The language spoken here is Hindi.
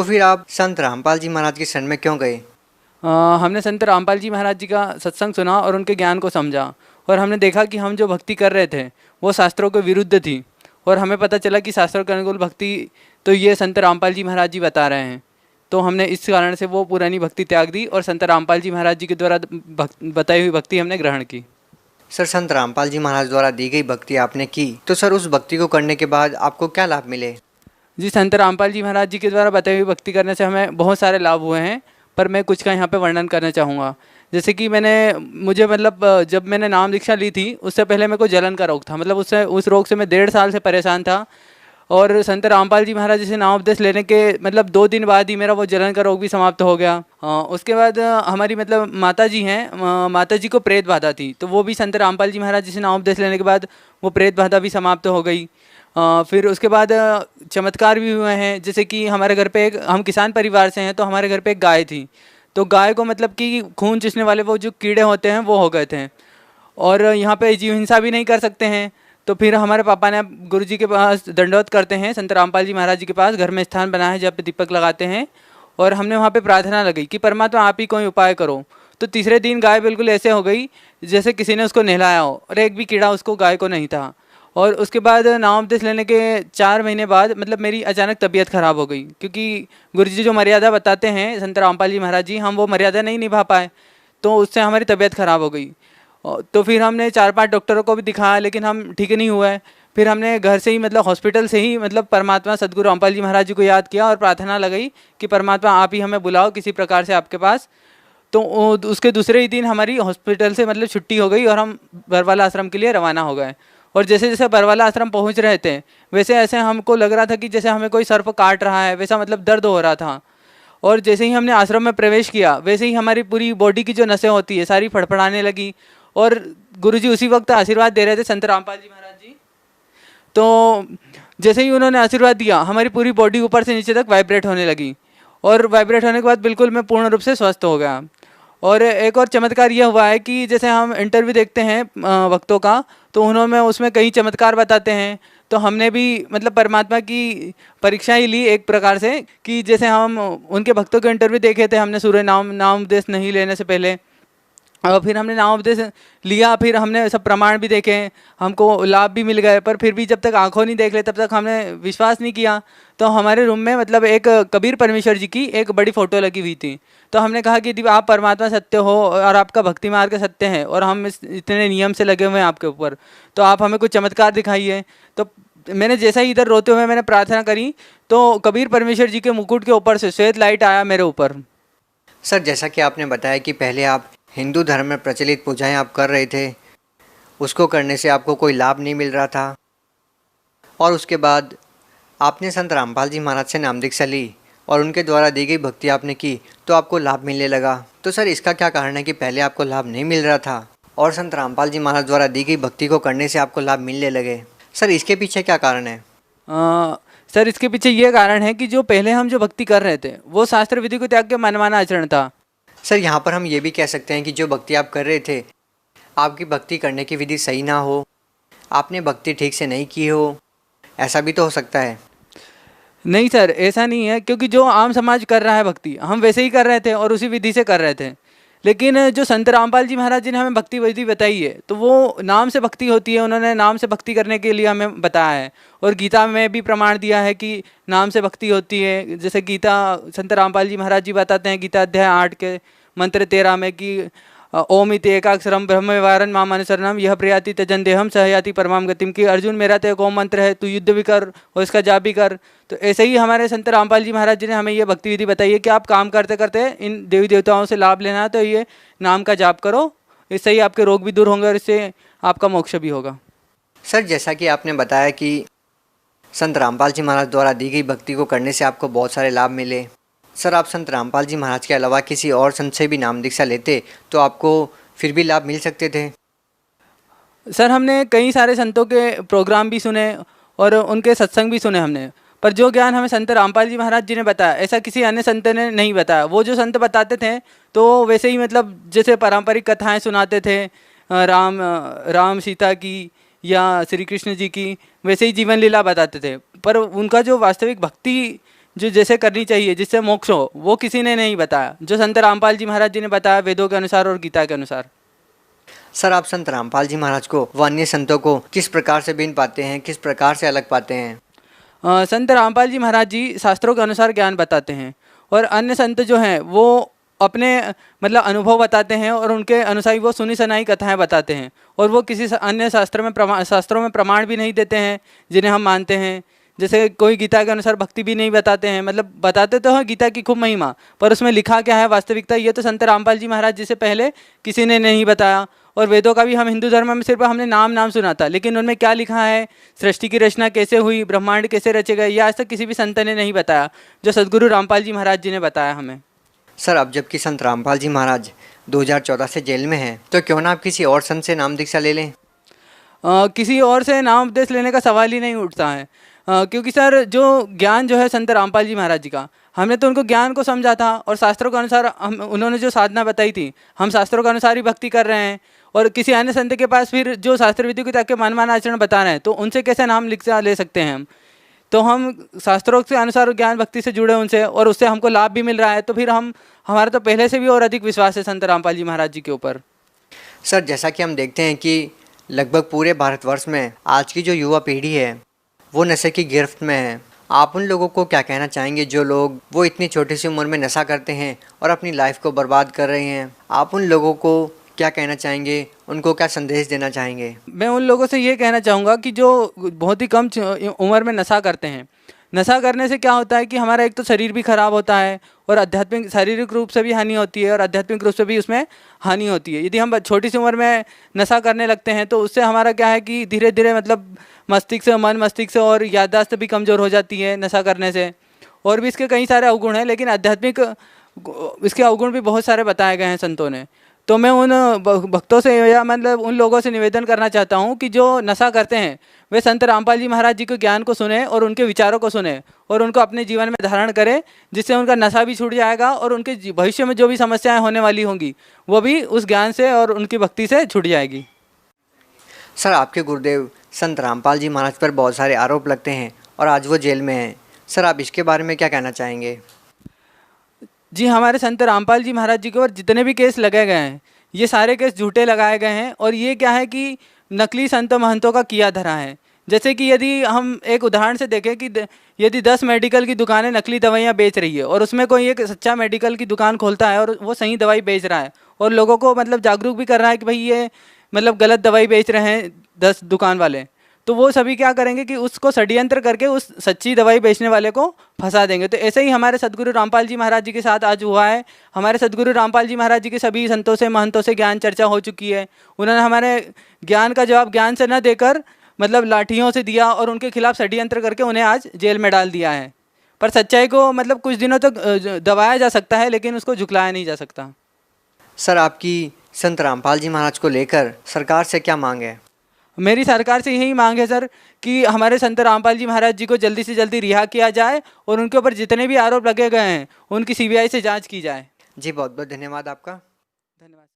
तो फिर आप संत रामपाल जी महाराज के शरण में क्यों गए? हमने संत रामपाल जी महाराज जी का सत्संग सुना और उनके ज्ञान को समझा। और हमने देखा कि हम जो भक्ति कर रहे थे वो शास्त्रों के विरुद्ध थी। और हमें पता चला कि शास्त्रों के अनुकूल भक्ति तो ये संत रामपाल जी महाराज जी बता रहे हैं। तो हमने इस कारण से वो पुरानी भक्ति त्याग दी और संत रामपाल जी महाराज जी के द्वारा बताई हुई भक्ति हमने ग्रहण की। सर, संत रामपाल जी महाराज द्वारा दी गई भक्ति आपने की, तो सर उस भक्ति को करने के बाद आपको क्या लाभ मिले? जी, संत रामपाल जी महाराज जी के द्वारा बताई हुई भक्ति करने से हमें बहुत सारे लाभ हुए हैं, पर मैं कुछ का यहाँ पे वर्णन करना चाहूँगा। जैसे कि मुझे मतलब जब मैंने नाम दीक्षा ली थी उससे पहले मेरे को जलन का रोग था, मतलब उससे उस रोग से मैं 1.5 साल से परेशान था। और संत रामपाल जी महाराज जी से नाम उपदेश लेने के मतलब 2 दिन बाद ही मेरा वो जलन का रोग भी समाप्त हो गया। उसके बाद हमारी मतलब माता जी हैं, माता जी को प्रेत बाधा थी, तो वो भी संत रामपाल जी महाराज जी से नाम उपदेश लेने के बाद वो प्रेत बाधा भी समाप्त हो गई। फिर उसके बाद चमत्कार भी हुए हैं, जैसे कि हमारे घर पे हम किसान परिवार से हैं, तो हमारे घर पे एक गाय थी। तो गाय को मतलब कि खून चूसने वाले वो जो कीड़े होते हैं वो हो गए थे, और यहाँ पे जीव हिंसा भी नहीं कर सकते हैं। तो फिर हमारे पापा ने गुरु जी के पास दंडवत करते हैं, संत रामपाल जी महाराज जी के पास घर में स्थान बनाया है जहाँ पे दीपक लगाते हैं। और हमने वहाँ पे प्रार्थना लगाई कि परमात्मा आप ही कोई उपाय करो। तो तीसरे दिन गाय बिल्कुल ऐसे हो गई जैसे किसी ने उसको नहलाया हो, और एक भी कीड़ा उसको गाय को नहीं था। और उसके बाद नामोपदेश लेने के 4 महीने बाद मतलब मेरी अचानक तबीयत ख़राब हो गई, क्योंकि गुरु जी जो मर्यादा बताते हैं संत रामपाल जी महाराज जी, हम वो मर्यादा नहीं निभा पाए, तो उससे हमारी तबीयत ख़राब हो गई। तो फिर हमने 4-5 डॉक्टरों को भी दिखाया, लेकिन हम ठीक नहीं हुए। फिर हमने घर से ही मतलब हॉस्पिटल से ही मतलब परमात्मा सदगुरु रामपाल जी महाराज जी को याद किया और प्रार्थना लगाई कि परमात्मा आप ही हमें बुलाओ किसी प्रकार से आपके पास। तो उसके दूसरे ही दिन हमारी हॉस्पिटल से मतलब छुट्टी हो गई और हम बरवाला आश्रम के लिए रवाना हो गए। और जैसे जैसे बरवाला आश्रम पहुंच रहे थे वैसे ऐसे हमको लग रहा था कि जैसे हमें कोई सर्प काट रहा है, वैसा मतलब दर्द हो रहा था। और जैसे ही हमने आश्रम में प्रवेश किया वैसे ही हमारी पूरी बॉडी की जो नसें होती है सारी फड़फड़ाने लगी। और गुरुजी उसी वक्त आशीर्वाद दे रहे थे संत रामपाल जी महाराज जी। तो जैसे ही उन्होंने आशीर्वाद दिया हमारी पूरी बॉडी ऊपर से नीचे तक वाइब्रेट होने लगी, और वाइब्रेट होने के बाद बिल्कुल मैं पूर्ण रूप से स्वस्थ हो गया। और एक और चमत्कार यह हुआ है कि जैसे हम इंटरव्यू देखते हैं वक्तों का, तो उन्होंने उसमें कई चमत्कार बताते हैं। तो हमने भी मतलब परमात्मा की परीक्षा ही ली एक प्रकार से, कि जैसे हम उनके भक्तों के इंटरव्यू देखे थे हमने सूर्य नाम उपदेश नहीं लेने से पहले, और फिर हमने नाम उपदेश लिया, फिर हमने सब प्रमाण भी देखे, हमको लाभ भी मिल गए। पर फिर भी जब तक आंखों नहीं देख ले तब तक हमने विश्वास नहीं किया। तो हमारे रूम में मतलब एक कबीर परमेश्वर जी की एक बड़ी फ़ोटो लगी हुई थी। तो हमने कहा कि यदि आप परमात्मा सत्य हो और आपका भक्ति मार्ग सत्य है और हम इतने नियम से लगे हुए हैं आपके ऊपर, तो आप हमें कुछ चमत्कार दिखाइए। तो मैंने जैसा ही इधर रोते हुए मैंने प्रार्थना करी, तो कबीर परमेश्वर जी के मुकुट के ऊपर से श्वेत लाइट आया मेरे ऊपर। सर, जैसा कि आपने बताया कि पहले आप हिंदू धर्म में प्रचलित पूजाएं आप कर रहे थे, उसको करने से आपको कोई लाभ नहीं मिल रहा था, और उसके बाद आपने संत रामपाल जी महाराज से नाम दीक्षा ली और उनके द्वारा दी गई भक्ति आपने की तो आपको लाभ मिलने लगा। तो सर, इसका क्या कारण है कि पहले आपको लाभ नहीं मिल रहा था और संत रामपाल जी महाराज द्वारा दी गई भक्ति को करने से आपको लाभ मिलने लगे? सर, इसके पीछे क्या कारण है? सर, इसके पीछे ये कारण है कि जो पहले हम जो भक्ति कर रहे थे वो शास्त्र विधि को त्याग के मनमाना आचरण था। सर, यहाँ पर हम ये भी कह सकते हैं कि जो भक्ति आप कर रहे थे, आपकी भक्ति करने की विधि सही ना हो, आपने भक्ति ठीक से नहीं की हो, ऐसा भी तो हो सकता है। नहीं सर, ऐसा नहीं है, क्योंकि जो आम समाज कर रहा है भक्ति हम वैसे ही कर रहे थे और उसी विधि से कर रहे थे। लेकिन जो संत रामपाल जी महाराज जी ने हमें भक्ति विधि बताई है तो वो नाम से भक्ति होती है, उन्होंने नाम से भक्ति करने के लिए हमें बताया है। और गीता में भी प्रमाण दिया है कि नाम से भक्ति होती है। जैसे गीता संत रामपाल जी महाराज जी बताते हैं गीता अध्याय 8 के मंत्र 13 में कि ओम इति एकाक्षरम ब्रह्म व्यवहारन माम अनुसरणम यह प्रयाति त्यजन देहम सहयाति परमाम गतिम, की अर्जुन मेरा तो एक ओम मंत्र है, तू युद्ध भी कर और इसका जाप भी कर। तो ऐसे ही हमारे संत रामपाल जी महाराज जी ने हमें ये भक्ति विधि बताई है कि आप काम करते करते इन देवी देवताओं से लाभ लेना है तो ये नाम का जाप करो, इससे ही आपके रोग भी दूर होंगे और इससे आपका मोक्ष भी होगा। सर, जैसा कि आपने बताया कि संत रामपाल जी महाराज द्वारा दी गई भक्ति को करने से आपको बहुत सारे लाभ मिले। सर, आप संत रामपाल जी महाराज के अलावा किसी और संत से भी नाम दीक्षा लेते तो आपको फिर भी लाभ मिल सकते थे? सर, हमने कई सारे संतों के प्रोग्राम भी सुने और उनके सत्संग भी सुने हमने, पर जो ज्ञान हमें संत रामपाल जी महाराज जी ने बताया ऐसा किसी अन्य संत ने नहीं बताया। वो जो संत बताते थे तो वैसे ही मतलब जैसे पारंपरिक कथाएं सुनाते थे राम सीता की या श्री कृष्ण जी की, वैसे ही जीवन लीला बताते थे। पर उनका जो वास्तविक भक्ति जो जैसे करनी चाहिए जिससे मोक्ष हो, वो किसी ने नहीं बताया, जो संत रामपाल जी महाराज जी ने बताया वेदों के अनुसार और गीता के अनुसार। सर, आप संत रामपाल जी महाराज को व अन्य संतों को किस प्रकार से भिन्न पाते हैं, किस प्रकार से अलग पाते हैं? संत रामपाल जी महाराज जी शास्त्रों के अनुसार ज्ञान बताते हैं, और अन्य संत जो हैं वो अपने मतलब अनुभव बताते हैं, और उनके अनुसार वो सुनी सुनाई कथाएं बताते हैं, और वो किसी अन्य शास्त्रों में प्रमाण भी नहीं देते हैं जिन्हें हम मानते हैं। जैसे कोई गीता के अनुसार भक्ति भी नहीं बताते हैं, मतलब बताते तो हैं गीता की खूब महिमा, पर उसमें लिखा क्या है वास्तविकता, ये तो संत रामपाल जी महाराज जी से पहले किसी ने नहीं बताया। और वेदों का भी हम हिंदू धर्म में सिर्फ हमने नाम सुना था, लेकिन उनमें क्या लिखा है, सृष्टि की रचना कैसे हुई, ब्रह्मांड कैसे रचे गए, ये आज तक किसी भी संत ने नहीं बताया, जो सदगुरु रामपाल जी महाराज जी ने बताया हमें। सर, अब जबकि संत रामपाल जी महाराज 2014 से जेल में हैं, तो क्यों ना आप किसी और संत से नाम दीक्षा ले लें? किसी और से नाम उपदेश लेने का सवाल ही नहीं उठता है, क्योंकि सर जो ज्ञान जो है संत रामपाल जी महाराज जी का, हमने तो उनको ज्ञान को समझा था, और शास्त्रों के अनुसार हम उन्होंने जो साधना बताई थी, हम शास्त्रों के अनुसार ही भक्ति कर रहे हैं। और किसी अन्य संत के पास फिर जो शास्त्र विधि को ताकि मनमाना आचरण बता रहे हैं, तो उनसे कैसे नाम दीक्षा ले सकते हैं हम? तो हम शास्त्रों के अनुसार ज्ञान भक्ति से जुड़े उनसे, और उससे हमको लाभ भी मिल रहा है, तो फिर हमारा तो पहले से भी और अधिक विश्वास है संत रामपाल जी महाराज जी के ऊपर। सर, जैसा कि हम देखते हैं कि लगभग पूरे भारतवर्ष में आज की जो युवा पीढ़ी है वो नशे की गिरफ्त में है। आप उन लोगों को क्या कहना चाहेंगे जो लोग वो इतनी छोटी सी उम्र में नशा करते हैं और अपनी लाइफ को बर्बाद कर रहे हैं? आप उन लोगों को क्या कहना चाहेंगे, उनको क्या संदेश देना चाहेंगे? मैं उन लोगों से ये कहना चाहूँगा कि जो बहुत ही कम उम्र में नशा करते हैं, नशा करने से क्या होता है कि हमारा एक तो शरीर भी खराब होता है, और आध्यात्मिक शारीरिक रूप से भी हानि होती है, और आध्यात्मिक रूप से भी उसमें हानि होती है। यदि हम छोटी सी उम्र में नशा करने लगते हैं, तो उससे हमारा क्या है कि धीरे धीरे मतलब मस्तिष्क से और याददाश्त भी कमज़ोर हो जाती है नशा करने से। और भी इसके कई सारे अवगुण हैं, लेकिन आध्यात्मिक इसके अवगुण भी बहुत सारे बताए गए हैं संतों ने। तो मैं उन भक्तों से या मतलब उन लोगों से निवेदन करना चाहता हूँ कि जो नशा करते हैं वे संत रामपाल जी महाराज जी के ज्ञान को सुने और उनके विचारों को सुने, और उनको अपने जीवन में धारण करें, जिससे उनका नशा भी छूट जाएगा, और उनके भविष्य में जो भी समस्याएं होने वाली होंगी वो भी उस ज्ञान से और उनकी भक्ति से छूट जाएगी। सर, आपके गुरुदेव संत रामपाल जी महाराज पर बहुत सारे आरोप लगते हैं और आज वो जेल में हैं। सर, आप इसके बारे में क्या कहना चाहेंगे? जी, हमारे संत रामपाल जी महाराज जी के ऊपर जितने भी केस लगाए गए हैं, ये सारे केस झूठे लगाए गए हैं, और ये क्या है कि नकली संत महंतों का किया धरा है। जैसे कि यदि हम एक उदाहरण से देखें कि यदि 10 मेडिकल की दुकानें नकली दवाइयाँ बेच रही है, और उसमें कोई एक सच्चा मेडिकल की दुकान खोलता है और वो सही दवाई बेच रहा है, और लोगों को मतलब जागरूक भी कर रहा है कि भाई ये मतलब गलत दवाई बेच रहे हैं 10 दुकान वाले, तो वो सभी क्या करेंगे कि उसको षड्यंत्र करके उस सच्ची दवाई बेचने वाले को फंसा देंगे। तो ऐसे ही हमारे सदगुरु रामपाल जी महाराज जी के साथ आज हुआ है। हमारे सदगुरु रामपाल जी महाराज जी के सभी संतों से महंतों से ज्ञान चर्चा हो चुकी है। उन्होंने हमारे ज्ञान का जवाब ज्ञान से न देकर मतलब लाठियों से दिया, और उनके खिलाफ षड्यंत्र करके उन्हें आज जेल में डाल दिया है। पर सच्चाई को मतलब कुछ दिनों तक दबाया जा सकता है, लेकिन उसको झुकलाया नहीं जा सकता। सर, आपकी संत रामपाल जी महाराज को लेकर सरकार से क्या मांग है? मेरी सरकार से यही मांग है सर कि हमारे संत रामपाल जी महाराज जी को जल्दी से जल्दी रिहा किया जाए, और उनके ऊपर जितने भी आरोप लगे गए हैं उनकी CBI से जांच की जाए। जी, बहुत बहुत धन्यवाद आपका।